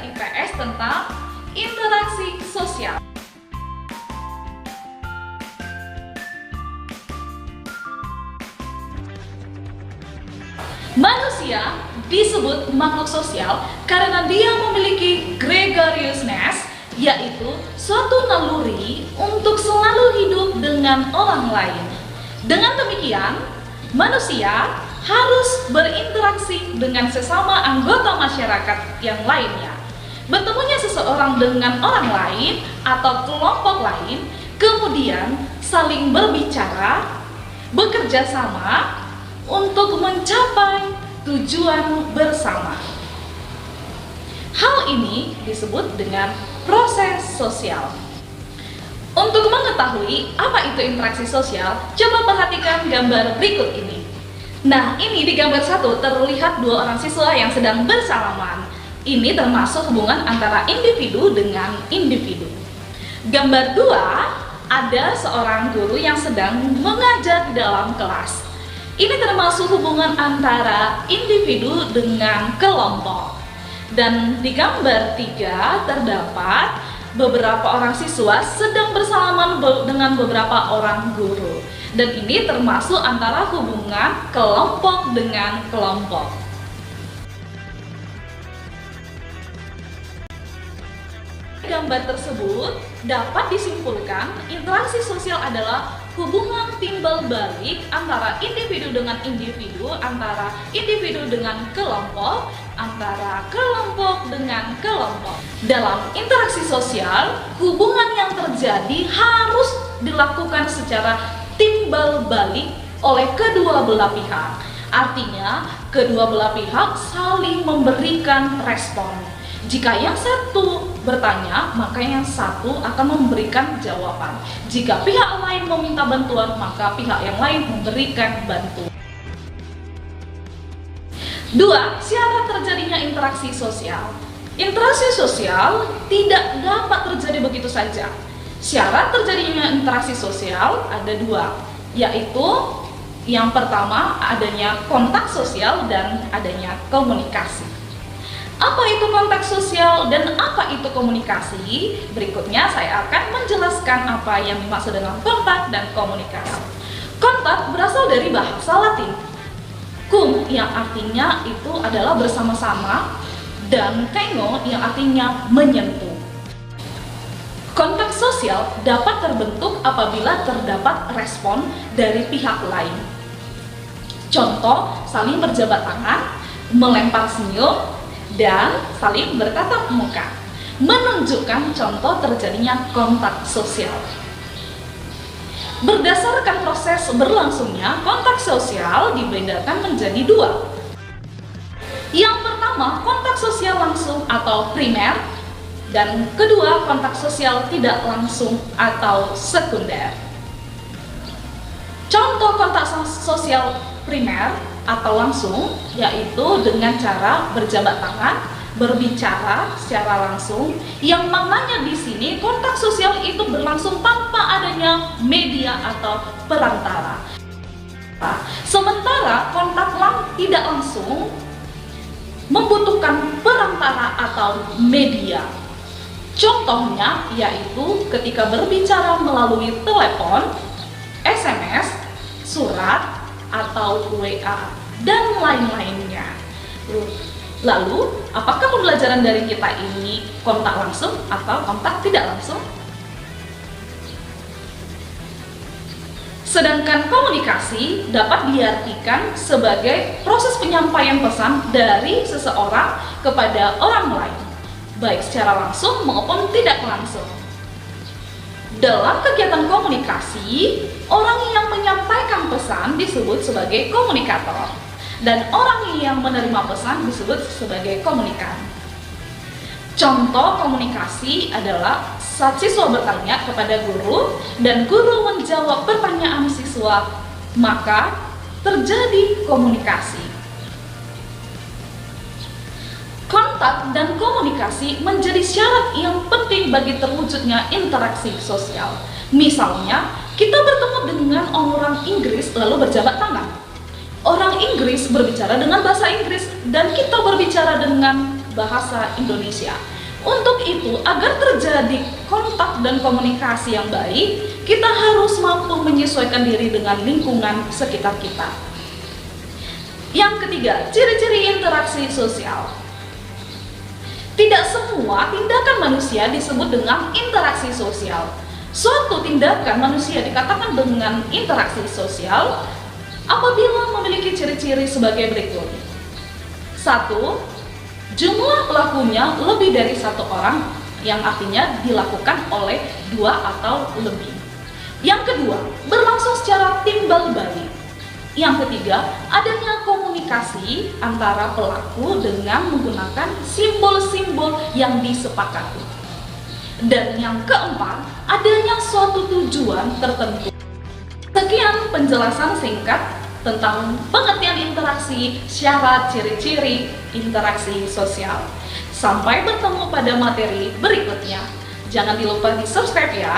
IPS tentang interaksi sosial. Manusia disebut makhluk sosial karena dia memiliki gregariousness, yaitu suatu naluri untuk selalu hidup dengan orang lain. Dengan demikian, manusia harus berinteraksi dengan sesama anggota masyarakat yang lainnya. Bertemunya seseorang dengan orang lain atau kelompok lain, kemudian saling berbicara, bekerja sama untuk mencapai tujuan bersama. Hal ini disebut dengan proses sosial. Untuk mengetahui apa itu interaksi sosial, coba perhatikan gambar berikut ini. Nah, ini di gambar 1 terlihat dua orang siswa yang sedang bersalaman. Ini termasuk hubungan antara individu dengan individu. Gambar 2, ada seorang guru yang sedang mengajar di dalam kelas. Ini termasuk hubungan antara individu dengan kelompok. Dan di gambar 3 terdapat beberapa orang siswa sedang bersalaman dengan beberapa orang guru. Dan ini termasuk antara hubungan kelompok dengan kelompok. Gambar tersebut dapat disimpulkan interaksi sosial adalah hubungan timbal balik antara individu dengan individu, antara individu dengan kelompok, antara kelompok dengan kelompok. Dalam interaksi sosial, hubungan yang terjadi harus dilakukan secara timbal balik oleh kedua belah pihak. Artinya, kedua belah pihak saling memberikan respon. Jika yang satu bertanya, maka yang satu akan memberikan jawaban. Jika pihak lain meminta bantuan, maka pihak yang lain memberikan bantuan. 2. Syarat terjadinya interaksi sosial. Interaksi sosial tidak dapat terjadi begitu saja. Syarat terjadinya interaksi sosial ada 2, yaitu yang pertama adanya kontak sosial dan adanya komunikasi. Apa itu kontak sosial dan apa itu komunikasi? Berikutnya saya akan menjelaskan apa yang dimaksud dengan kontak dan komunikasi. Kontak berasal dari bahasa Latin cum, yang artinya itu adalah bersama-sama, dan kengo yang artinya menyentuh. Kontak sosial dapat terbentuk apabila terdapat respon dari pihak lain. Contoh, saling berjabat tangan, melempar senyum, dan saling bertatap muka, menunjukkan contoh terjadinya kontak sosial. Berdasarkan proses berlangsungnya, kontak sosial dibedakan menjadi 2. Yang pertama, kontak sosial langsung atau primer, dan kedua, kontak sosial tidak langsung atau sekunder. Contoh kontak sosial primer atau langsung yaitu dengan cara berjabat tangan, berbicara secara langsung, yang maknanya di sini kontak sosial itu berlangsung tanpa adanya media atau perantara. Sementara kontak tidak langsung membutuhkan perantara atau media. Contohnya yaitu ketika berbicara melalui telepon, SMS, surat, atau WA, dan lain-lainnya. Lalu, apakah pembelajaran dari kita ini kontak langsung atau kontak tidak langsung? Sedangkan komunikasi dapat diartikan sebagai proses penyampaian pesan dari seseorang kepada orang lain, baik secara langsung maupun tidak langsung. Dalam kegiatan komunikasi, orang yang menyampaikan pesan disebut sebagai komunikator, dan orang yang menerima pesan disebut sebagai komunikan. Contoh komunikasi adalah saat siswa bertanya kepada guru dan guru menjawab pertanyaan siswa, maka terjadi komunikasi. Kontak dan komunikasi menjadi syarat yang penting bagi terwujudnya interaksi sosial. Misalnya, kita bertemu dengan orang Inggris lalu berjabat tangan. Orang Inggris berbicara dengan bahasa Inggris dan kita berbicara dengan bahasa Indonesia. Untuk itu, agar terjadi kontak dan komunikasi yang baik, kita harus mampu menyesuaikan diri dengan lingkungan sekitar kita. Yang ketiga, ciri-ciri interaksi sosial. Tidak semua tindakan manusia disebut dengan interaksi sosial. Suatu tindakan manusia dikatakan dengan interaksi sosial apabila memiliki ciri-ciri sebagai berikut. 1. Jumlah pelakunya lebih dari satu orang, yang artinya dilakukan oleh dua atau lebih. Yang kedua, berlangsung secara timbal balik. Yang ketiga, adanya komunikasi antara pelaku dengan menggunakan simbol-simbol yang disepakati. Dan yang keempat, adanya suatu tujuan tertentu. Sekian penjelasan singkat tentang pengertian interaksi, syarat, ciri-ciri interaksi sosial. Sampai bertemu pada materi berikutnya. Jangan lupa di subscribe ya.